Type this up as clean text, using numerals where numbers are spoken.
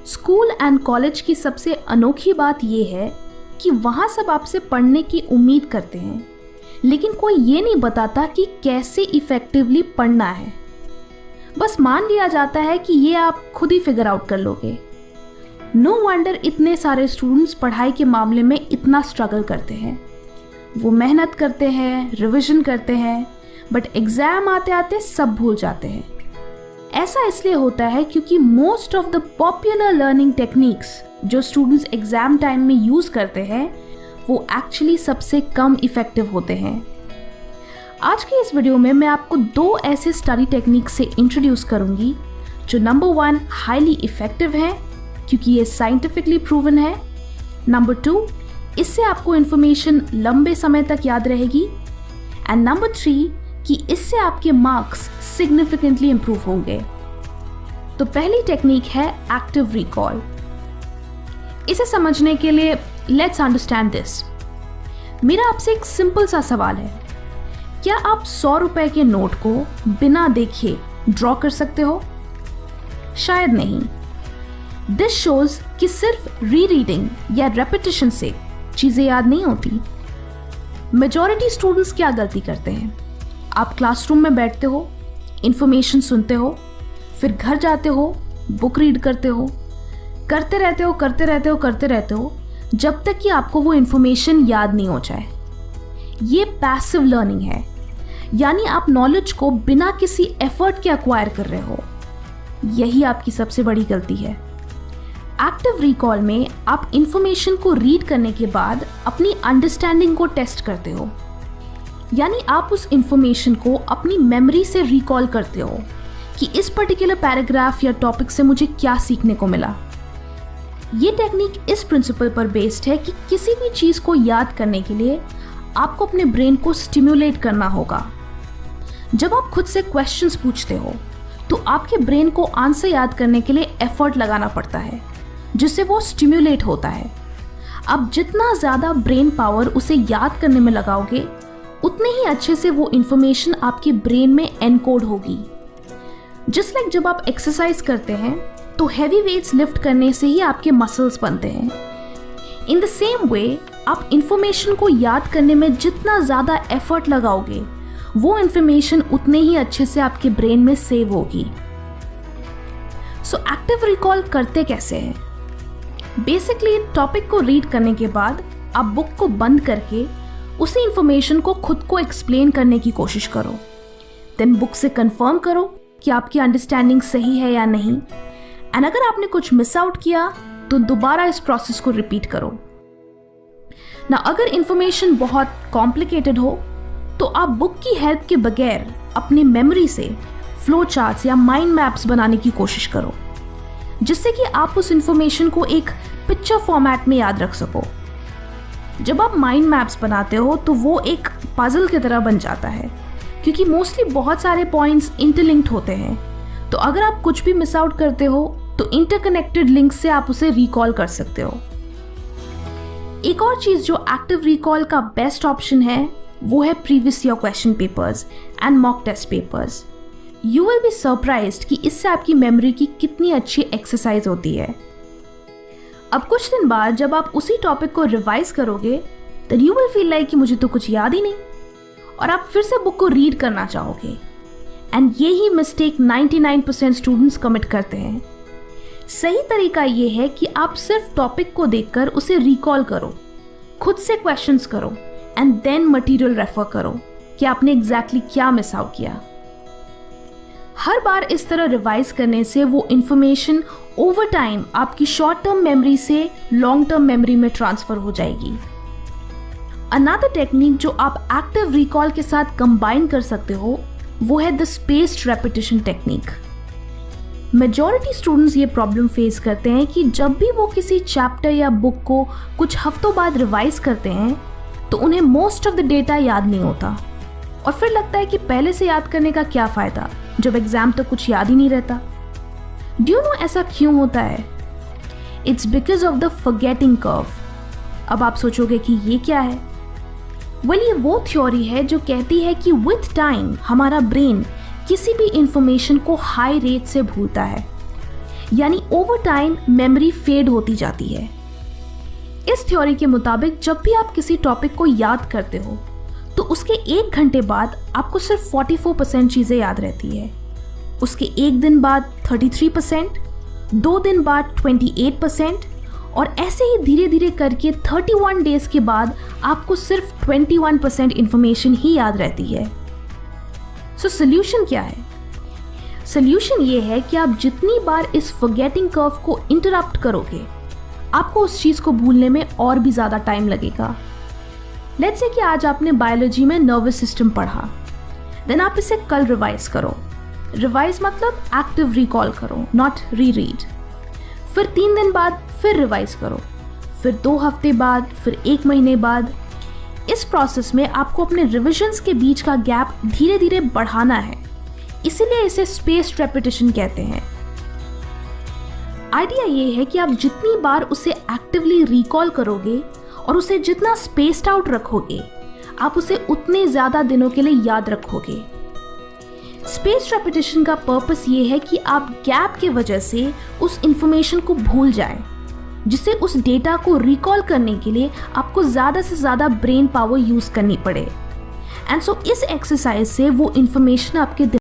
School and college की सबसे अनोखी बात यह है कि वहाँ सब आपसे पढ़ने की उम्मीद करते हैं, लेकिन कोई ये नहीं बताता कि कैसे इफ़ेक्टिवली पढ़ना है। बस मान लिया जाता है कि ये आप खुद ही फिगर आउट कर लोगे। नो वंडर इतने सारे स्टूडेंट्स पढ़ाई के मामले में इतना स्ट्रगल करते हैं। वो मेहनत करते हैं, रिवीजन करते हैं, बट एग्ज़ाम आते आते सब भूल जाते हैं। ऐसा इसलिए होता है क्योंकि most of the popular learning techniques जो स्टूडेंट्स एग्ज़ाम टाइम में यूज़ करते हैं वो एक्चुअली सबसे कम इफ़ेक्टिव होते हैं। आज के इस वीडियो में मैं आपको 2 ऐसे स्टडी टेक्निक्स से इंट्रोड्यूस करूंगी जो नंबर 1 हाईली इफ़ेक्टिव है क्योंकि ये साइंटिफिकली प्रूवन है, नंबर 2 इससे आपको इन्फॉर्मेशन लंबे समय तक याद रहेगी, एंड नंबर 3 कि इससे आपके मार्क्स सिग्निफिकेंटली इंप्रूव होंगे। तो पहली टेक्निक है एक्टिव रिकॉल। इसे समझने के लिए लेट्स अंडरस्टैंड दिस। मेरा आपसे एक सिंपल सा सवाल है, क्या आप 100 रुपए के नोट को बिना देखे ड्रॉ कर सकते हो? शायद नहीं। दिस शोज कि सिर्फ रीरीडिंग या रेपिटेशन से चीजें याद नहीं होती। मेजॉरिटी स्टूडेंट्स क्या गलती करते हैं? आप क्लासरूम में बैठते हो, इंफॉर्मेशन सुनते हो, फिर घर जाते हो, बुक रीड करते हो, करते रहते हो जब तक कि आपको वो इंफॉर्मेशन याद नहीं हो जाए। ये पैसिव लर्निंग है, यानी आप नॉलेज को बिना किसी एफर्ट के एक्वायर कर रहे हो। यही आपकी सबसे बड़ी गलती है। एक्टिव रिकॉल में आप इंफॉर्मेशन को रीड करने के बाद अपनी अंडरस्टैंडिंग को टेस्ट करते हो, यानी आप उस इंफॉर्मेशन को अपनी मेमोरी से रिकॉल करते हो कि इस पर्टिकुलर पैराग्राफ या टॉपिक से मुझे क्या सीखने को मिला। ये टेक्निक इस प्रिंसिपल पर बेस्ड है कि किसी भी चीज़ को याद करने के लिए आपको अपने ब्रेन को स्टिम्युलेट करना होगा। जब आप खुद से क्वेश्चंस पूछते हो तो आपके ब्रेन को आंसर याद करने के लिए एफर्ट लगाना पड़ता है, जिससे वो स्टिम्युलेट होता है। अब जितना ज़्यादा ब्रेन पावर उसे याद करने में लगाओगे, उतने ही अच्छे से वो इंफॉर्मेशन आपके ब्रेन में एनकोड होगी। जस्ट लाइक जब आप एक्सरसाइज करते हैं तो हैवी वेट्स लिफ्ट करने से ही आपके मसल्स बनते हैं। इन द सेम वे आप इंफॉर्मेशन को याद करने में जितना ज़्यादा एफर्ट लगाओगे, वो इंफॉर्मेशन उतने ही अच्छे से आपके ब्रेन में सेव होगी। सो एक्टिव रिकॉल करते कैसे हैं? बेसिकली टॉपिक को रीड करने के बाद आप बुक को बंद करके उसी इंफॉर्मेशन को खुद को एक्सप्लेन करने की कोशिश करो। देन बुक से कंफर्म करो कि आपकी अंडरस्टैंडिंग सही है या नहीं, एंड अगर आपने कुछ मिस आउट किया तो दोबारा इस प्रोसेस को रिपीट करो ना। अगर इंफॉर्मेशन बहुत कॉम्प्लिकेटेड हो तो आप बुक की हेल्प के बगैर अपनी मेमोरी से फ्लो चार्ट्स या माइंड मैप्स बनाने की कोशिश करो, जिससे कि आप उस इंफॉर्मेशन को एक पिक्चर फॉर्मेट में याद रख सको। जब आप माइंड मैप्स बनाते हो तो वो एक पजल की तरह बन जाता है, क्योंकि मोस्टली बहुत सारे पॉइंट्स इंटरलिंक्ड होते हैं। तो अगर आप कुछ भी मिस आउट करते हो तो इंटरकनेक्टेड लिंक से आप उसे रिकॉल कर सकते हो। एक और चीज़ जो एक्टिव रिकॉल का बेस्ट ऑप्शन है वो है previous year question papers and mock test papers. You will be surprised कि इससे आपकी मेमोरी की कितनी अच्छी एक्सरसाइज होती है। अब कुछ दिन बाद जब आप उसी टॉपिक को रिवाइज करोगे then you will feel like कि मुझे तो कुछ याद ही नहीं, और आप फिर से बुक को रीड करना चाहोगे। एंड यही मिस्टेक 99% स्टूडेंट्स कमिट करते हैं। सही तरीका ये है कि आप सिर्फ टॉपिक को देखकर उसे रिकॉल करो, खुद से क्वेश्चंस करो, एंड देन मटेरियल रेफर करो कि आपने एग्जैक्टली क्या मिस आउट किया। हर बार इस तरह रिवाइज करने से वो इंफॉर्मेशन ओवर टाइम आपकी शॉर्ट टर्म मेमोरी से लॉन्ग टर्म मेमोरी में ट्रांसफर हो जाएगी। अनदर टेक्निक जो आप एक्टिव रिकॉल के साथ कंबाइन कर सकते हो वो है the spaced repetition technique. Majority students ये प्रॉब्लम फेस करते हैं कि जब भी वो किसी चैप्टर या बुक को कुछ हफ्तों बाद रिवाइज करते हैं तो उन्हें मोस्ट ऑफ द डेटा याद नहीं होता, और फिर लगता है कि पहले से याद करने का क्या फ़ायदा जब एग्ज़ाम तो कुछ याद ही नहीं रहता। डू यू नो ऐसा क्यों होता है? It's because of the forgetting curve. अब आप सोचोगे कि ये क्या है? वेल, ये वो थ्योरी है जो कहती है कि विथ टाइम हमारा ब्रेन किसी भी इंफॉर्मेशन को हाई रेट से भूलता है। यानी ओवर टाइम मेमोरी फेड होती जाती है। इस थ्योरी के मुताबिक जब भी आप किसी टॉपिक को याद करते हो तो उसके 1 घंटे बाद आपको सिर्फ 44% चीज़ें याद रहती है, उसके 1 दिन बाद 33%, 2 दिन बाद 28% और ऐसे ही धीरे धीरे करके 31 डेज के बाद आपको सिर्फ 21% इंफॉर्मेशन ही याद रहती है। सो सोल्यूशन क्या है? सोल्यूशन ये है कि आप जितनी बार इस फॉरगेटिंग कर्व को इंटरप्ट करोगे आपको उस चीज़ को भूलने में और भी ज़्यादा टाइम लगेगा। लेट्स से कि आज आपने बायोलॉजी में नर्वस सिस्टम पढ़ा, देन आप इसे कल रिवाइज करो। रिवाइज मतलब एक्टिव रिकॉल करो, नॉट रीरीड। फिर 3 दिन बाद फिर रिवाइज करो, फिर 2 हफ्ते बाद, फिर 1 महीने बाद। इस प्रोसेस में आपको अपने रिविजन्स के बीच का गैप धीरे धीरे बढ़ाना है, इसीलिए इसे स्पेस्ड रेपिटेशन कहते हैं। आइडिया ये है कि आप जितनी बार उसे एक्टिवली रिकॉल करोगे और उसे जितना स्पेस्ड आउट रखोगे आप उसे उतने ज़्यादा दिनों के लिए याद रखोगे। स्पेस्ड रेपिटेशन का पर्पस ये है कि आप गैप के वजह से उस इंफॉर्मेशन को भूल जाएं, जिससे उस डेटा को रिकॉल करने के लिए आपको ज़्यादा से ज़्यादा ब्रेन पावर यूज़ करनी पड़े। एंड सो इस एक्सरसाइज से वो इंफॉर्मेशन आपके